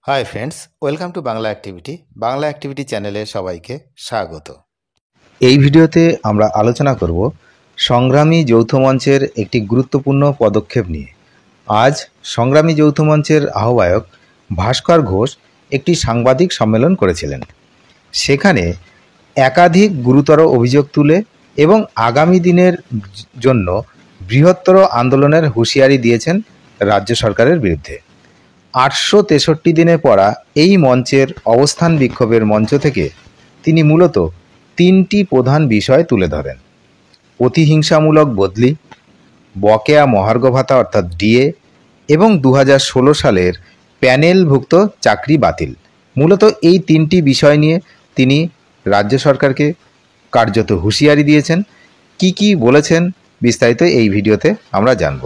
Hi friends, welcome to Bangla activity. Bangla activity চ্যানেলে সবাইকে স্বাগত। এই ভিডিওতে আমরা আলোচনা করব সংগ্রামী যৌথ মঞ্চের একটি গুরুত্বপূর্ণ পদক্ষেপ নিয়ে। আজ সংগ্রামী যৌথ মঞ্চের আহ্বায়ক ভাস্কর ঘোষ একটি সাংবাদিক সম্মেলন করেছিলেন। সেখানে একাধিক গুরুতর অভিযোগ তুলে এবং আগামী দিনের জন্য বৃহত্তর আন্দোলনের হুঁশিয়ারি দিয়েছেন রাজ্য সরকারের বিরুদ্ধে। 863 দিনে পড়া এই মঞ্চের অবস্থান বিক্ষোভের মঞ্চ থেকে তিনি মূলত তিনটি প্রধান বিষয় তুলে ধরেন: প্রতিহিংসামূলক বদলি, বকেয়া মহার্ঘ ভাতা অর্থাৎ ডিএ এবং 2016 সালের প্যানেলভুক্ত চাকরি বাতিল। মূলত এই তিনটি বিষয় নিয়ে তিনি রাজ্য সরকারকে কার্যত হুঁশিয়ারি দিয়েছেন। কি বলেছেন বিস্তারিত এই ভিডিওতে আমরা জানব।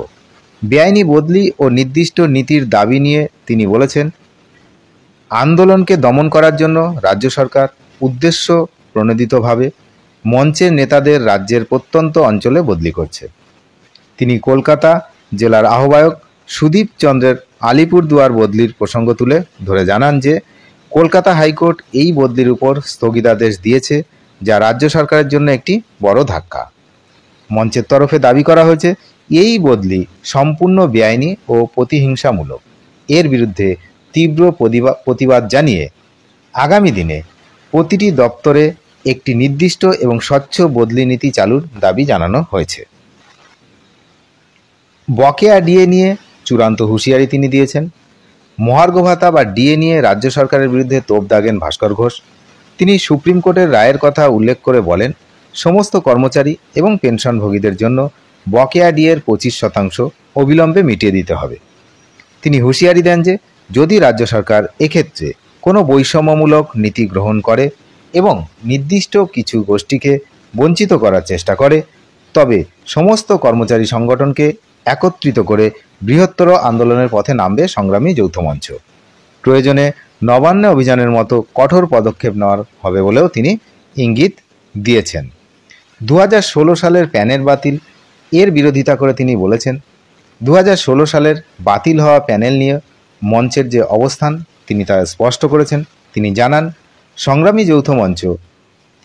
বেআইনি বদলি ও নির্দিষ্ট নীতির দাবি নিয়ে তিনি বলেছেন, আন্দোলনকে দমন করার জন্য রাজ্য সরকার উদ্দেশ্য প্রণোদিতভাবে মঞ্চের নেতাদের রাজ্যের প্রত্যন্ত অঞ্চলে বদলি করছে। তিনি কলকাতা জেলার আহ্বায়ক সুদীপ চন্দ্রের আলিপুরদুয়ার বদলির প্রসঙ্গ তুলে ধরে জানান যে কলকাতা হাইকোর্ট এই বদলির উপর স্থগিতাদেশ দিয়েছে, যা রাজ্য সরকারের জন্য একটি বড় ধাক্কা। মঞ্চের তরফে দাবি করা হয়েছে এই বদলি সম্পূর্ণ বেআইনি ও প্রতিহিংসামূলক। এর বিরুদ্ধে তীব্র প্রতিবাদ জানিয়ে আগামী দিনে প্রতিটি দপ্তরে একটি নির্দিষ্ট এবং স্বচ্ছ বদলি নীতি চালুর দাবি জানানো হয়েছে। বকেয়া ডিএ নিয়ে চূড়ান্ত হুঁশিয়ারি তিনি দিয়েছেন। মহার্ঘ ভাতা বা ডিএ নিয়ে রাজ্য সরকারের বিরুদ্ধে তোপ দাগেন ভাস্কর ঘোষ। তিনি সুপ্রিম কোর্টের রায়ের কথা উল্লেখ করে বলেন, সমস্ত কর্মচারী এবং পেনশনভোগীদের জন্য বকেয়া ডিএর 25% অবিলম্বে মিটিয়ে দিতে হবে। তিনি হুঁশিয়ারি দেন যে যদি রাজ্য সরকার এক্ষেত্রে কোনো বৈষম্যমূলক নীতি গ্রহণ করে এবং নির্দিষ্ট কিছু গোষ্ঠীকে বঞ্চিত করার চেষ্টা করে, তবে সমস্ত কর্মচারী সংগঠনকে একত্রিত করে বৃহত্তর আন্দোলনের পথে নামবে সংগ্রামী যৌথ মঞ্চ। প্রয়োজনে নবান্ন অভিযানের মতো কঠোর পদক্ষেপ নেওয়ার হবে বলেও তিনি ইঙ্গিত দিয়েছেন। 2016 সালের প্যানেল বাতিল এর বিরোধিতা করে তিনি বলেছেন, 2016 সালের বাতিল হওয়া প্যানেল নিয়ে মঞ্চের যে অবস্থান তিনি তা স্পষ্ট করেছেন। তিনি জানান, সংগ্রামী যৌথ মঞ্চ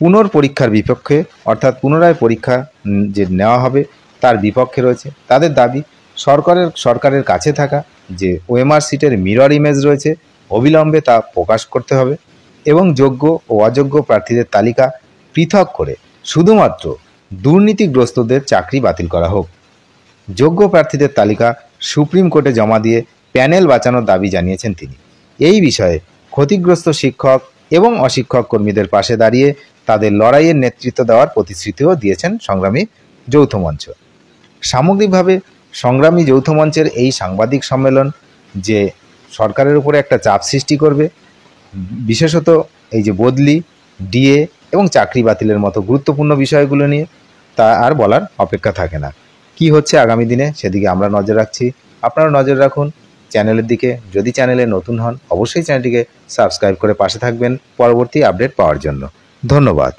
পুনর্পরীক্ষার বিপক্ষে, অর্থাৎ পুনরায় পরীক্ষা যে নেওয়া হবে তার বিপক্ষে রয়েছে। তাদের দাবি সরকারের কাছে থাকা যে ওএমআর সিটের মিরর ইমেজ রয়েছে অবিলম্বে তা প্রকাশ করতে হবে এবং যোগ্য ও অযোগ্য প্রার্থীদের তালিকা পৃথক করে শুধুমাত্র দুর্নীতিগ্রস্তদের চাকরি বাতিল করা হোক। যোগ্য প্রার্থীদের তালিকা সুপ্রিম কোর্টে জমা দিয়ে প্যানেল বাঁচানোর দাবি জানিয়েছেন তিনি। এই বিষয়ে ক্ষতিগ্রস্ত শিক্ষক এবং অশিক্ষক কর্মীদের পাশে দাঁড়িয়ে তাদের লড়াইয়ের নেতৃত্ব দেওয়ার প্রতিশ্রুতিও দিয়েছেন সংগ্রামী যৌথ মঞ্চ। সামগ্রিকভাবে সংগ্রামী যৌথ মঞ্চের এই সাংবাদিক সম্মেলন যে সরকারের উপরে একটা চাপ সৃষ্টি করবে, বিশেষত এই যে বদলি, ডিএ এবং চাকরি বাতিলের মতো গুরুত্বপূর্ণ বিষয়গুলো নিয়ে, তা আর বলার অপেক্ষা থাকে না। কি হচ্ছে আগামী দিনে সেদিকে আমরা নজর রাখছি। আপনারা নজর রাখুন চ্যানেলের দিকে। যদি চ্যানেলে নতুন হন অবশ্যই চ্যানেলটিকে সাবস্ক্রাইব করে পাশে থাকবেন পরবর্তী আপডেট পাওয়ার জন্য। ধন্যবাদ।